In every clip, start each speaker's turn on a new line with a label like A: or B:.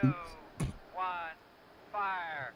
A: 2, 1, fire.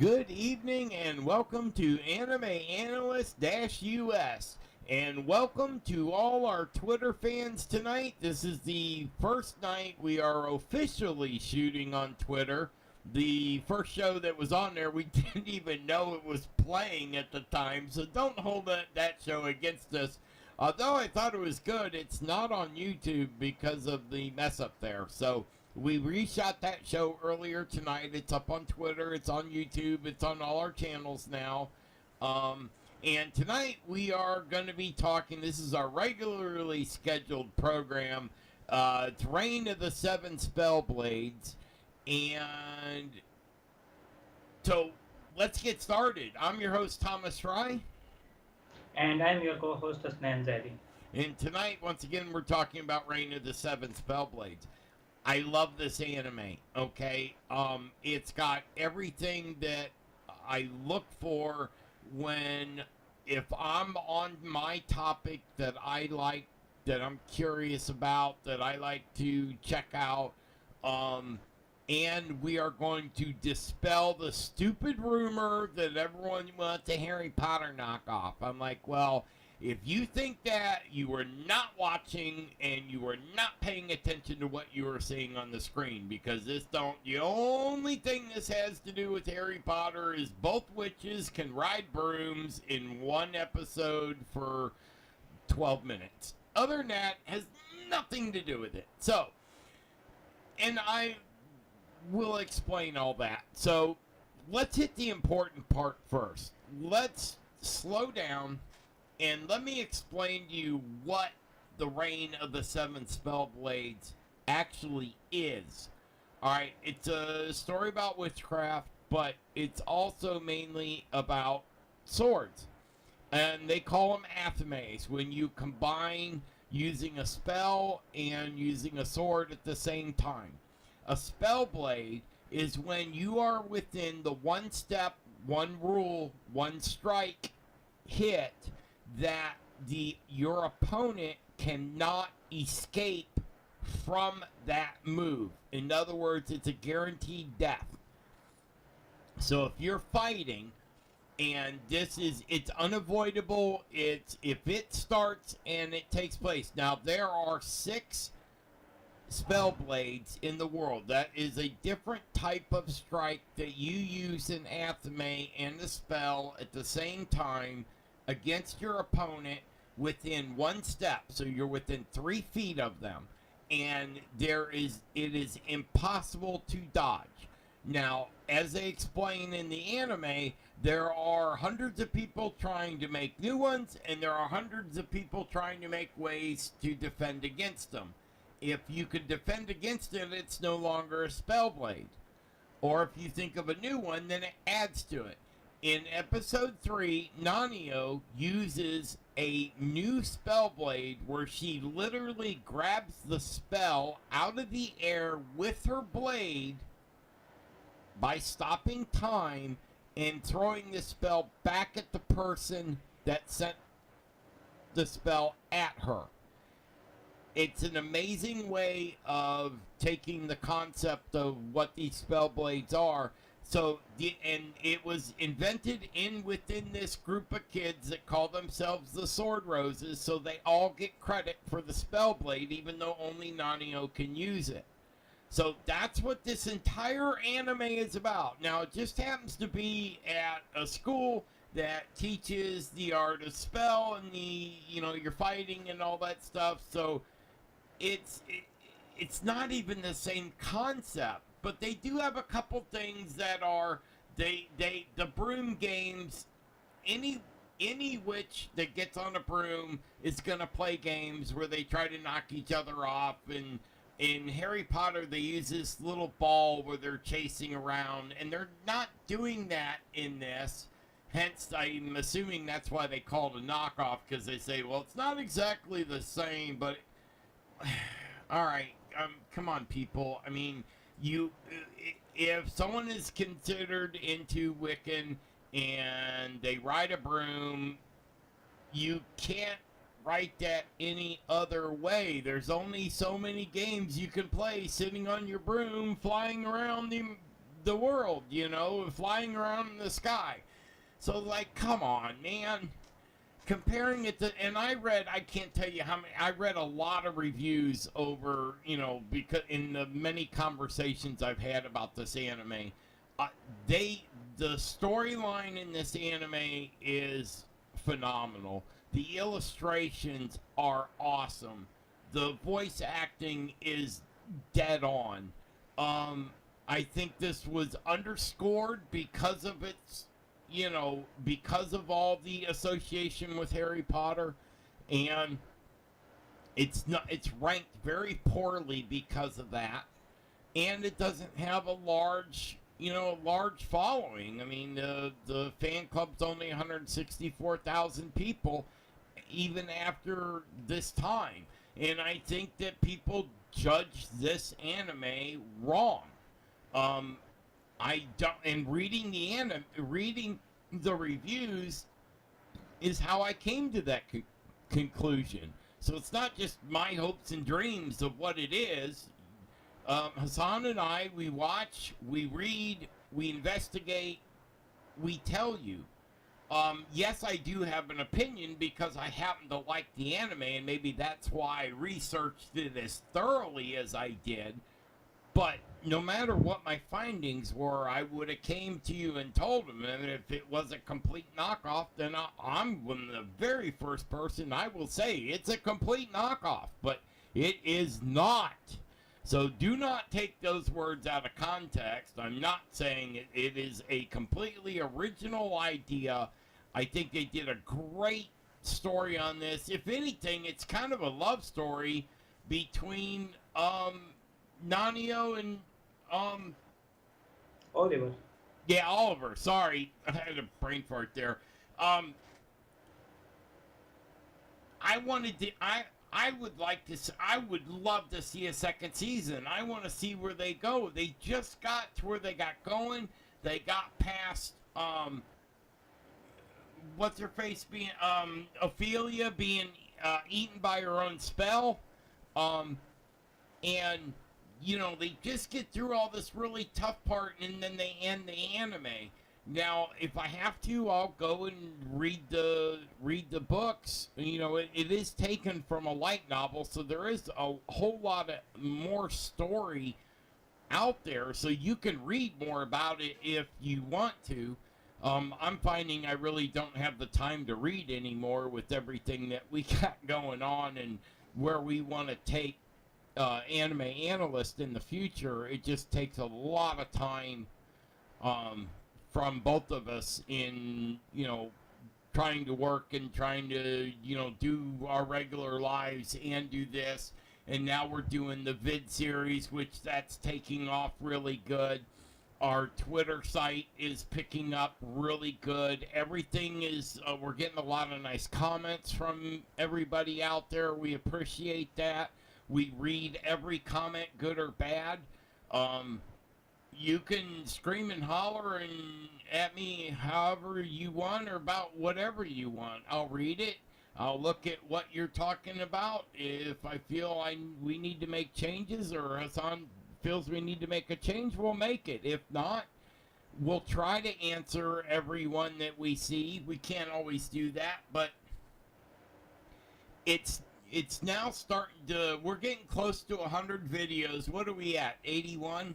B: Good evening and welcome to Anime Analyst-US. And welcome to all our Twitter fans tonight. This is the first night we are officially shooting on Twitter. The first show that was on there, we didn't even know it was playing at the time, so don't hold that show against us. Although I thought it was good, it's not on YouTube because of the mess up there. So we reshot that show earlier tonight. It's up on Twitter, it's on YouTube, it's on all our channels now. And tonight we are going to be talking, this is our regularly scheduled program. It's Reign of the Seven Spellblades. And so let's get started. I'm your host, Thomas Fry.
C: And I'm your co-host, Asnan Zaidi.
B: And tonight, once again, we're talking about Reign of the Seven Spellblades. I love this anime, okay? It's got everything that I look for if I'm on my topic that I like, that I'm curious about, that I like to check out. And we are going to dispel the stupid rumor that everyone wants a Harry Potter knockoff. I'm like, well, if you think that, you are not watching and you are not paying attention to what you are seeing on the screen, because the only thing this has to do with Harry Potter is both witches can ride brooms in one episode for 12 minutes. Other than that, has nothing to do with it. So, and I will explain all that. So, let's hit the important part first. Let's slow down and let me explain to you what the Reign of the Seven Spellblades actually is. Alright, it's a story about witchcraft, but it's also mainly about swords. And they call them athames when you combine using a spell and using a sword at the same time. A spellblade is when you are within the one step, one rule, one strike hit that your opponent cannot escape from that move. In other words, it's a guaranteed death. So if you're fighting and it's unavoidable, if it starts and it takes place. Now there are 6 Spellblades in the world. That is a different type of strike that you use an athame and a spell at the same time against your opponent within one step. So you're within 3 feet of them. And it is impossible to dodge. Now, as they explain in the anime, there are hundreds of people trying to make new ones, and there are hundreds of people trying to make ways to defend against them. If you could defend against it, it's no longer a Spellblade. Or if you think of a new one, then it adds to it. In episode 3, Nanio uses a new Spellblade where she literally grabs the spell out of the air with her blade by stopping time and throwing the spell back at the person that sent the spell at her. It's an amazing way of taking the concept of what these Spellblades are. So, and it was invented within this group of kids that call themselves the Sword Roses, so they all get credit for the Spellblade, even though only Nanio can use it. So that's what this entire anime is about. Now, it just happens to be at a school that teaches the art of spell and your fighting and all that stuff. So it's not even the same concept. But they do have a couple things that are the broom games. Any witch that gets on a broom is gonna play games where they try to knock each other off. And in Harry Potter, they use this little ball where they're chasing around, and they're not doing that in this. Hence, I'm assuming that's why they call it a knockoff, because they say, well, it's not exactly the same, but all right. come on, people. I mean, if someone is considered into Wiccan and they ride a broom, you can't write that any other way. There's only so many games you can play sitting on your broom, flying around the world, flying around in the sky. So, like, come on, man. Comparing it to, and I can't tell you how many, I read a lot of reviews over, because in the many conversations I've had about this anime, the storyline in this anime is phenomenal. The illustrations are awesome. The voice acting is dead on. I think this was underscored because of its, because of all the association with Harry Potter, and it's ranked very poorly because of that, and it doesn't have a large following. I mean, the fan club's only 164,000 people, even after this time, and I think that people judge this anime wrong. I don't, and reading the reviews is how I came to that conclusion. So it's not just my hopes and dreams of what it is. Hassan and I, we watch, we read, we investigate, we tell you. Yes, I do have an opinion because I happen to like the anime, and maybe that's why I researched it as thoroughly as I did. But no matter what my findings were, I would have came to you and told them. And if it was a complete knockoff, then I'm the very first person I will say it's a complete knockoff. But it is not. So do not take those words out of context. I'm not saying it is a completely original idea. I think they did a great story on this. If anything, it's kind of a love story between Nanio and
C: Oliver.
B: Yeah, Oliver. Sorry, I had a brain fart there. I would love to see a second season. I want to see where they go. They just got to where they got going. They got past what's her face being Ophelia being eaten by her own spell, and they just get through all this really tough part, and then they end the anime. Now, if I have to, I'll go and read the books. It is taken from a light novel, so there is a whole lot of more story out there, so you can read more about it if you want to. I'm finding I really don't have the time to read anymore with everything that we got going on and where we want to take Anime Analyst in the future. It just takes a lot of time from both of us in, trying to work and trying to, do our regular lives and do this. And now we're doing the vid series, which that's taking off really good. Our Twitter site is picking up really good. Everything is, we're getting a lot of nice comments from everybody out there. We appreciate that. We read every comment, good or bad. You can scream and holler at me however you want or about whatever you want. I'll read it. I'll look at what you're talking about. If I feel we need to make changes, or Hassan feels we need to make a change, we'll make it. If not, we'll try to answer everyone that we see. We can't always do that, but it's now starting to, we're getting close to 100 videos. What are we at, 81?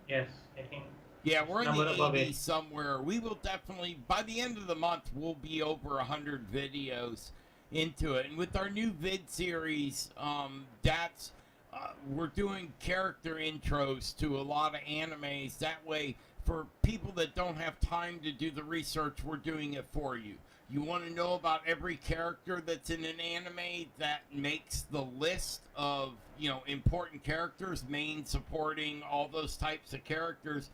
C: Yes, I think.
B: Yeah, we're in
C: number
B: the
C: above
B: 80s
C: it.
B: somewhere. We will definitely, by the end of the month, we'll be over 100 videos into it. And with our new vid series, we're doing character intros to a lot of animes. That way, for people that don't have time to do the research, we're doing it for you. You want to know about every character that's in an anime that makes the list of, important characters, main, supporting, all those types of characters.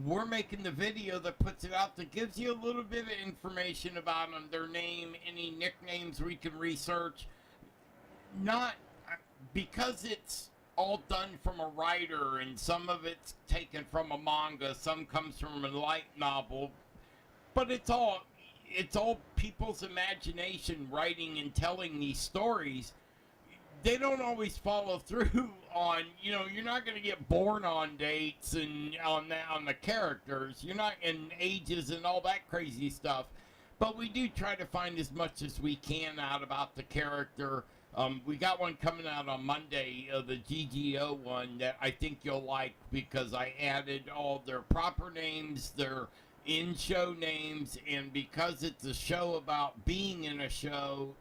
B: We're making the video that puts it out that gives you a little bit of information about them, their name, any nicknames we can research. Not because it's all done from a writer, and some of it's taken from a manga, some comes from a light novel, but it's all people's imagination writing and telling these stories. They don't always follow through on, you're not going to get born on dates and on the characters. You're not in ages and all that crazy stuff. But we do try to find as much as we can out about the character. We got one coming out on Monday, the GGO one, that I think you'll like because I added all their proper names, their in-show names, and because it's a show about being in a show,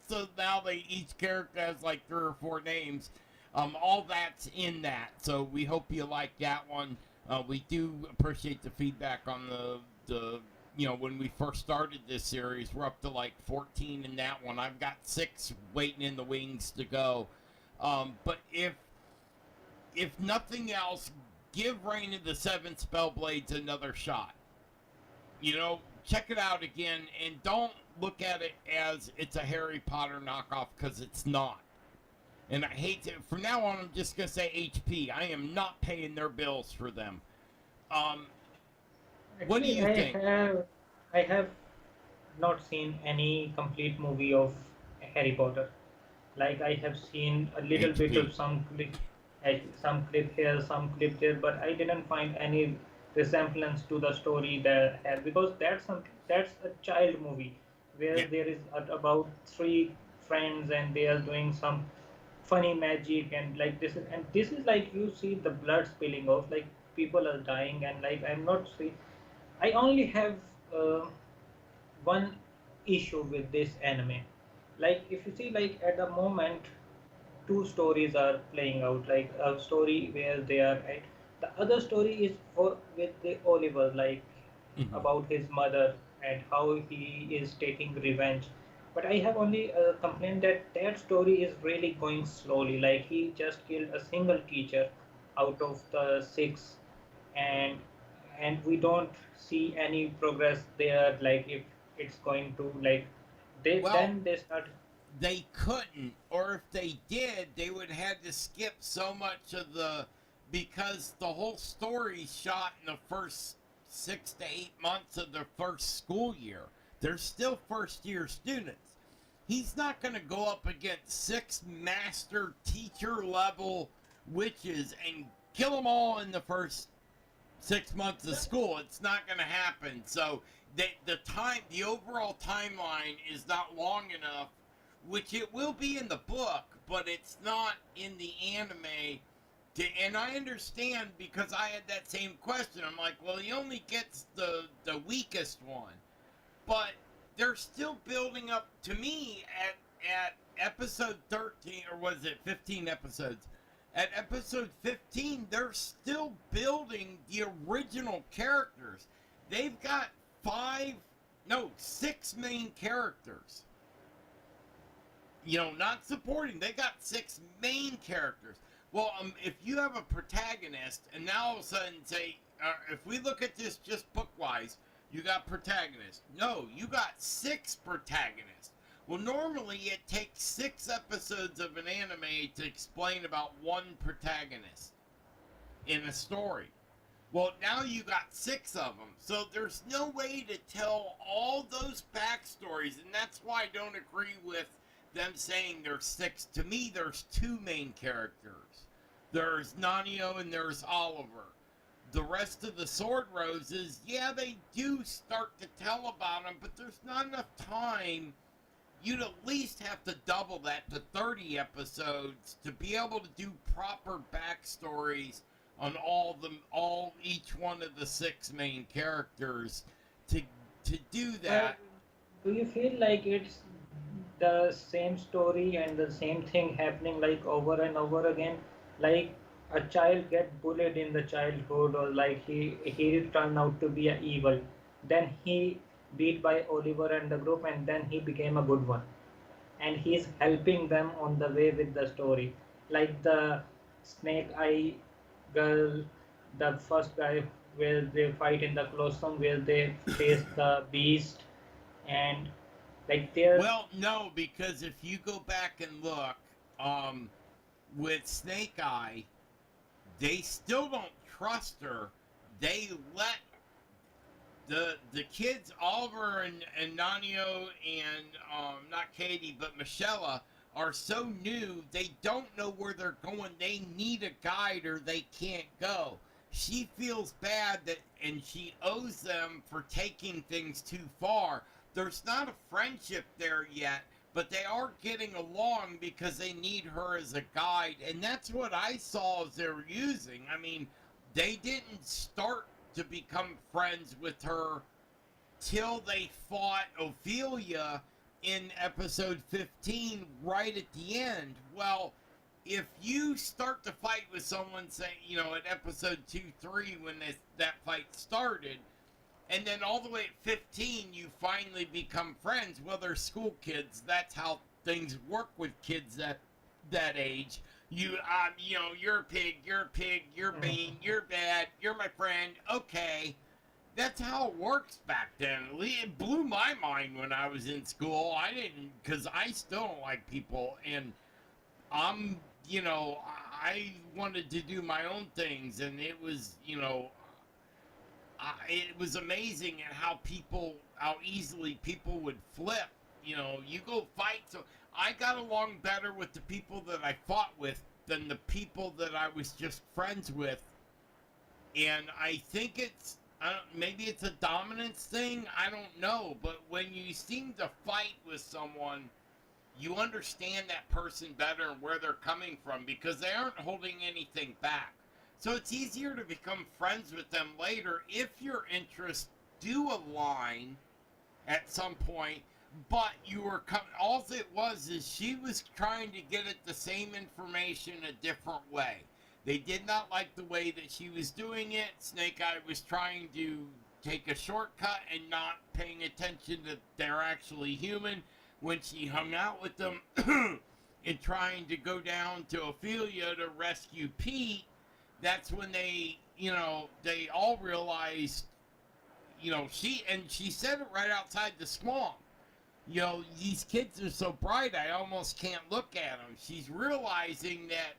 B: so now each character has like 3 or 4 names. All that's in that, so we hope you like that one. We do appreciate the feedback on the when we first started this series. We're up to like 14 in that one. I've got 6 waiting in the wings to go. But if nothing else, give Reign of the Seven Spellblades another shot. Check it out again, and don't look at it as it's a Harry Potter knockoff, because it's not. And I hate to, from now on, I'm just going to say HP. I am not paying their bills for them. What do you think?
C: I have not seen any complete movie of Harry Potter. Like, I have seen a little bit of some clip here, some clip there, but I didn't find any resemblance to the story that had, because that's a child movie where there is about 3 friends and they are doing some funny magic, and like this is like, you see the blood spilling off, like people are dying, and like I only have one issue with this anime. Like, if you see, like, at the moment 2 stories are playing out, like a story where they are at, the other story is with the Oliver, like about his mother and how he is taking revenge. But I have only complained that story is really going slowly. Like, he just killed a single teacher out of the 6, and we don't see any progress there. Like, if it's going to, like, then they start.
B: They couldn't, or if they did, they would have had to skip so much of because the whole story's shot in the first 6 to 8 months of their first school year. They're still first-year students. He's not going to go up against 6 master teacher-level witches and kill them all in the first 6 months of school. It's not going to happen. So the overall timeline is not long enough, which it will be in the book, but it's not in the anime. And I understand, because I had that same question. I'm like, well, he only gets the weakest one. But they're still building up, to me, at episode 13, or was it 15 episodes? At episode 15, they're still building the original characters. They've got 6 main characters. Not supporting. They got 6 main characters. Well, if you have a protagonist, and now all of a sudden say, if we look at this just book-wise, you got protagonist. No, you got 6 protagonists. Well, normally it takes 6 episodes of an anime to explain about one protagonist in a story. Well, now you got 6 of them. So there's no way to tell all those backstories, and that's why I don't agree with them saying there's 6. To me, there's 2 main characters. There's Nanio and there's Oliver. The rest of the Sword Roses, yeah, they do start to tell about them, but there's not enough time. You'd at least have to double that to 30 episodes to be able to do proper backstories on each one of the 6 main characters. To do that.
C: Do you feel like it's the same story and the same thing happening, like, over and over again? Like, a child get bullied in the childhood, or like he turned out to be an evil, then he beat by Oliver and the group, and then he became a good one, and he's helping them on the way with the story. Like the Snake Eye girl, the first guy, where they fight in the Colosseum, where they face the beast, and like they're.
B: Well, no, because if you go back and look, with Snake Eye, they still don't trust her. They let the kids, Oliver and Nanio and not Katie, but Michelle, are so new, they don't know where they're going. They need a guide or they can't go. She feels bad that, and she owes them for taking things too far. There's not a friendship there yet, but they are getting along because they need her as a guide, and that's what I saw as they were using. I mean, they didn't start to become friends with her till they fought Ophelia in episode 15 right at the end. Well, if you start to fight with someone, say, you know, at episode 2-3 when that fight started, and then all the way at 15 you finally become friends, well, they're school kids. That's how things work with kids that age. You know, you're a pig, you're mean, you're bad, you're my friend, okay. That's how it works back then. It blew my mind when I was in school. I didn't, because I still don't like people, and you know, I wanted to do my own things, and it was, you know, it was amazing at how easily people would flip. You know, you go fight. So I got along better with the people that I fought with than the people that I was just friends with. And I think maybe it's a dominance thing. I don't know. But when you seem to fight with someone, you understand that person better and where they're coming from because they aren't holding anything back. So it's easier to become friends with them later if your interests do align at some point, but you were all it was is she was trying to get at the same information a different way. They did not like the way that she was doing it. Snake Eye was trying to take a shortcut and not paying attention that they're actually human when she hung out with them and trying to go down to Ophelia to rescue Pete. That's when they, you know, they all realized, you know, she said it right outside the swamp. You know, these kids are so bright, I almost can't look at them. She's realizing that,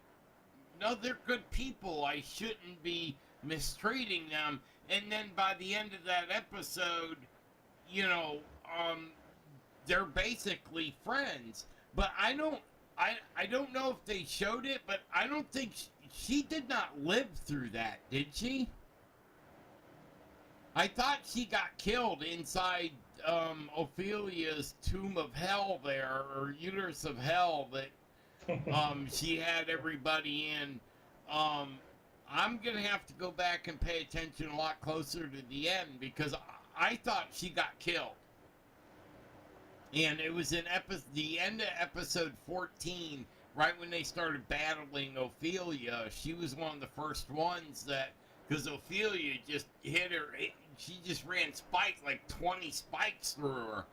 B: no, they're good people. I shouldn't be mistreating them. And then by the end of that episode, you know, they're basically friends. But I don't know if they showed it, but I don't think she did not live through that, did she? I thought she got killed inside Ophelia's tomb of hell there, or uterus of hell that she had everybody in. I'm going to have to go back and pay attention a lot closer to the end because I thought she got killed. And it was in the end of episode 14, right when they started battling Ophelia. She was one of the first ones that, because Ophelia just hit her, she just ran spikes, like 20 spikes through her,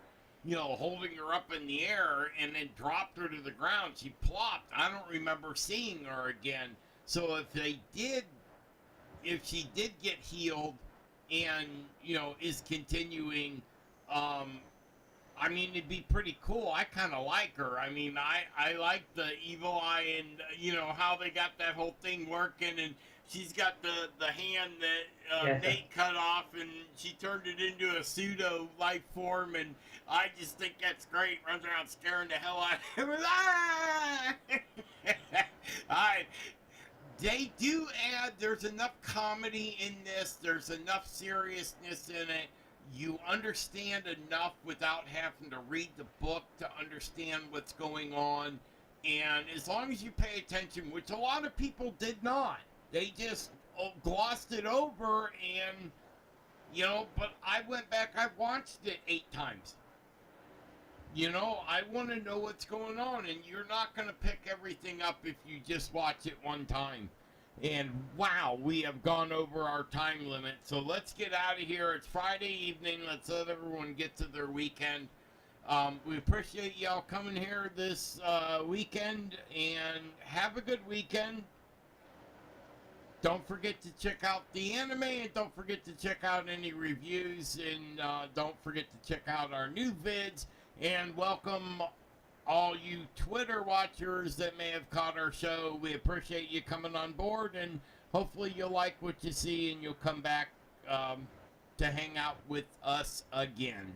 B: you know, holding her up in the air, and then dropped her to the ground. She plopped. I don't remember seeing her again. So if she did get healed and, you know, is continuing, I mean, it'd be pretty cool. I kind of like her. I mean, I like the evil eye and, you know, how they got that whole thing working. And she's got the hand that Nate cut off, and she turned it into a pseudo life form. And I just think that's great. Runs around scaring the hell out of him. They do add, there's enough comedy in this. There's enough seriousness in it. You understand enough without having to read the book to understand what's going on. And as long as you pay attention, which a lot of people did not, they just glossed it over. And, you know, but I went back, I watched it 8 times. You know, I want to know what's going on, and you're not going to pick everything up if you just watch it one time. And wow, we have gone over our time limit. So let's get out of here. It's Friday evening. Let's let everyone get to their weekend. We appreciate y'all coming here this weekend, and have a good weekend. Don't forget to check out the anime, and don't forget to check out any reviews, and don't forget to check out our new vids, and welcome all you Twitter watchers that may have caught our show, we appreciate you coming on board, and hopefully you'll like what you see and you'll come back to hang out with us again.